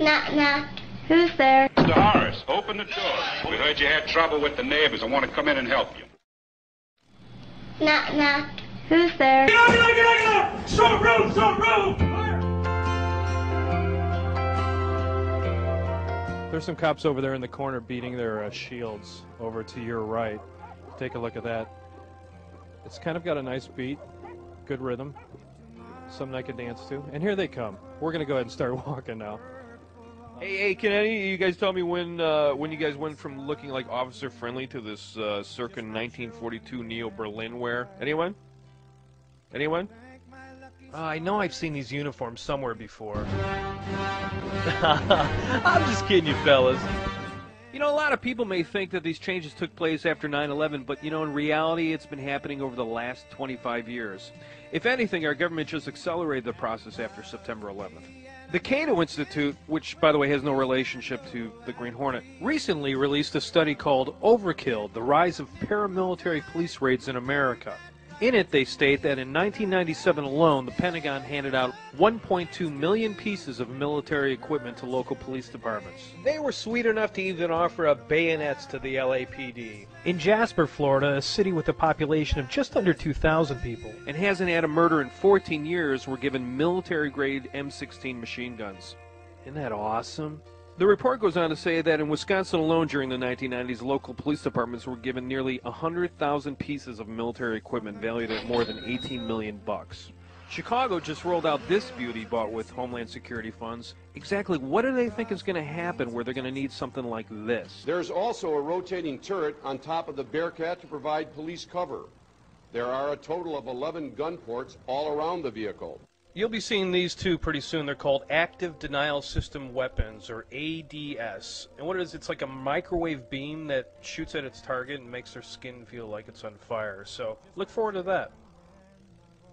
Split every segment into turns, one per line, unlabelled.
Knock, knock. Who's there?
Mr. Horace, open the door. We heard you had trouble with the neighbors. I want to come in and help you.
Knock, knock. Who's there?
Get out, get out, get out, get out! Short road, short road!
There's some cops over there in the corner beating their shields over to your right. Take a look at that. It's kind of got a nice beat, good rhythm, something I could dance to. And here they come. We're going to go ahead and start walking now.
Hey, can any of you guys tell me when you guys went from looking like officer friendly to this circa 1942 Neo-Berlin wear? Anyone? Anyone?
I know I've seen these uniforms somewhere before.
I'm just kidding you, fellas. You know, a lot of people may think that these changes took place after 9/11, but, you know, in reality, it's been happening over the last 25 years. If anything, our government just accelerated the process after September 11th. The Cato Institute, which, by the way, has no relationship to the Green Hornet, recently released a study called Overkill, the Rise of Paramilitary Police Raids in America. In it, they state that in 1997 alone, the Pentagon handed out 1.2 million pieces of military equipment to local police departments.
They were sweet enough to even offer up bayonets to the LAPD. In Jasper, Florida, a city with a population of just under 2,000 people,
and hasn't had a murder in 14 years, were given military-grade M16 machine guns.
Isn't that awesome?
The report goes on to say that in Wisconsin alone during the 1990s, local police departments were given nearly 100,000 pieces of military equipment valued at more than $18 million. Chicago just rolled out this beauty bought with Homeland Security funds. Exactly what do they think is going to happen where they're going to need something like this?
There's also a rotating turret on top of the Bearcat to provide police cover. There are a total of 11 gun ports all around the vehicle.
You'll be seeing these two pretty soon. They're called Active Denial System Weapons, or ADS. And what it is, it's like a microwave beam that shoots at its target and makes their skin feel like it's on fire. So look forward to that.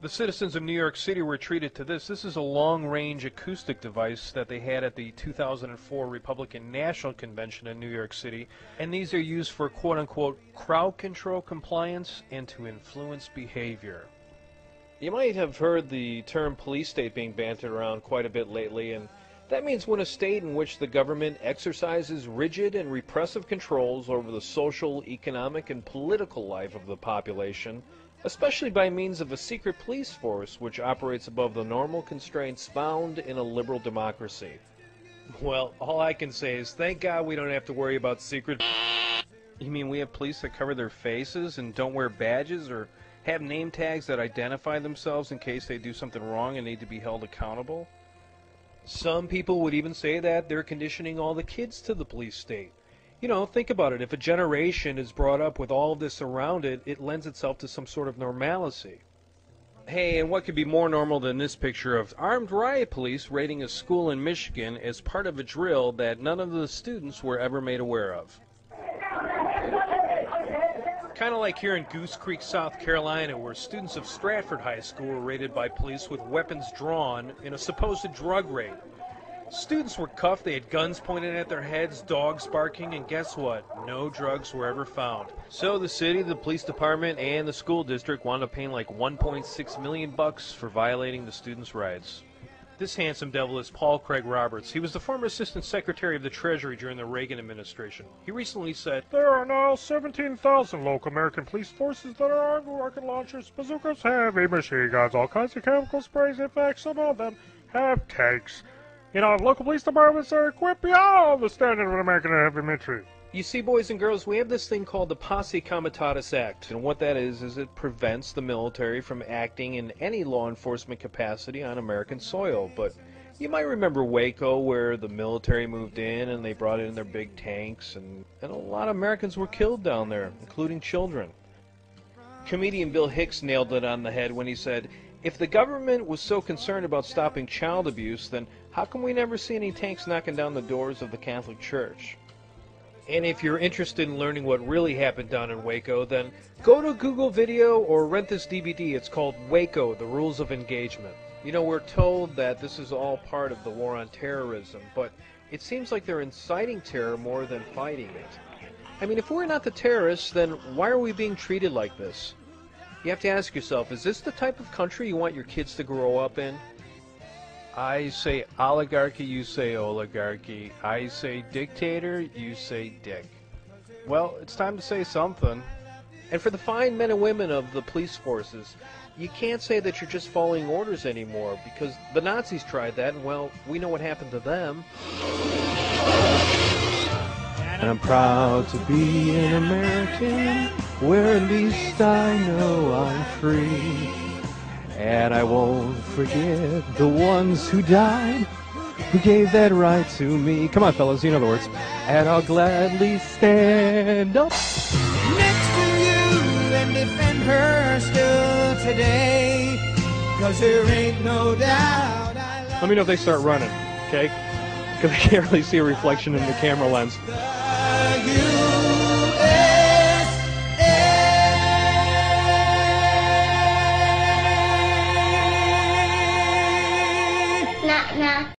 The citizens of New York City were treated to this. This is a long-range acoustic device that they had at the 2004 Republican National Convention in New York City. And these are used for quote-unquote crowd control compliance and to influence behavior. You might have heard the term police state being bantered around quite a bit lately, and that means when a state in which the government exercises rigid and repressive controls over the social, economic, and political life of the population, especially by means of a secret police force which operates above the normal constraints found in a liberal democracy. Well, all I can say is thank God we don't have to worry about secret. You mean we have police that cover their faces and don't wear badges or have name tags that identify themselves in case they do something wrong and need to be held accountable? Some people would even say that they're conditioning all the kids to the police state. You know, think about it. If a generation is brought up with all of this around it, it lends itself to some sort of normalcy. Hey, and what could be more normal than this picture of armed riot police raiding a school in Michigan as part of a drill that none of the students were ever made aware of? Kind of like here in Goose Creek, South Carolina, where students of Stratford High School were raided by police with weapons drawn in a supposed drug raid. Students were cuffed, they had guns pointed at their heads, dogs barking, and guess what? No drugs were ever found. So the city, the police department, and the school district wound up paying like $1.6 million for violating the students' rights. This handsome devil is Paul Craig Roberts. He was the former Assistant Secretary of the Treasury during the Reagan administration. He recently said, "There are now 17,000 local American police forces that are armed with rocket launchers, bazookas, heavy machine guns, all kinds of chemical sprays. In fact, some of them have tanks. You know, local police departments are equipped beyond the standard of an American heavy military." You see, boys and girls, we have this thing called the Posse Comitatus Act, and what that is it prevents the military from acting in any law enforcement capacity on American soil. But you might remember Waco, where the military moved in and they brought in their big tanks, and a lot of Americans were killed down there, including children. Comedian Bill Hicks nailed it on the head when he said, "If the government was so concerned about stopping child abuse, then how come we never see any tanks knocking down the doors of the Catholic Church?" And if you're interested in learning what really happened down in Waco, then go to Google Video or rent this DVD. It's called Waco, The Rules of Engagement. You know, we're told that this is all part of the war on terrorism, but it seems like they're inciting terror more than fighting it. I mean, if we're not the terrorists, then why are we being treated like this? You have to ask yourself, is this the type of country you want your kids to grow up in? I say oligarchy, you say oligarchy. I say dictator, you say dick. Well, it's time to say something. And for the fine men and women of the police forces, you can't say that you're just following orders anymore, because the Nazis tried that, and well, we know what happened to them.
And I'm proud to be an American, where at least I know I'm free. And I won't forget the ones who died, who gave that right to me. Come on, fellas, you know the words. And I'll gladly stand up
next to you and defend her still today, 'cause there ain't no doubt I love
Let me know if they start running, okay? Because I can't really see a reflection in the camera lens.
Knock, knock.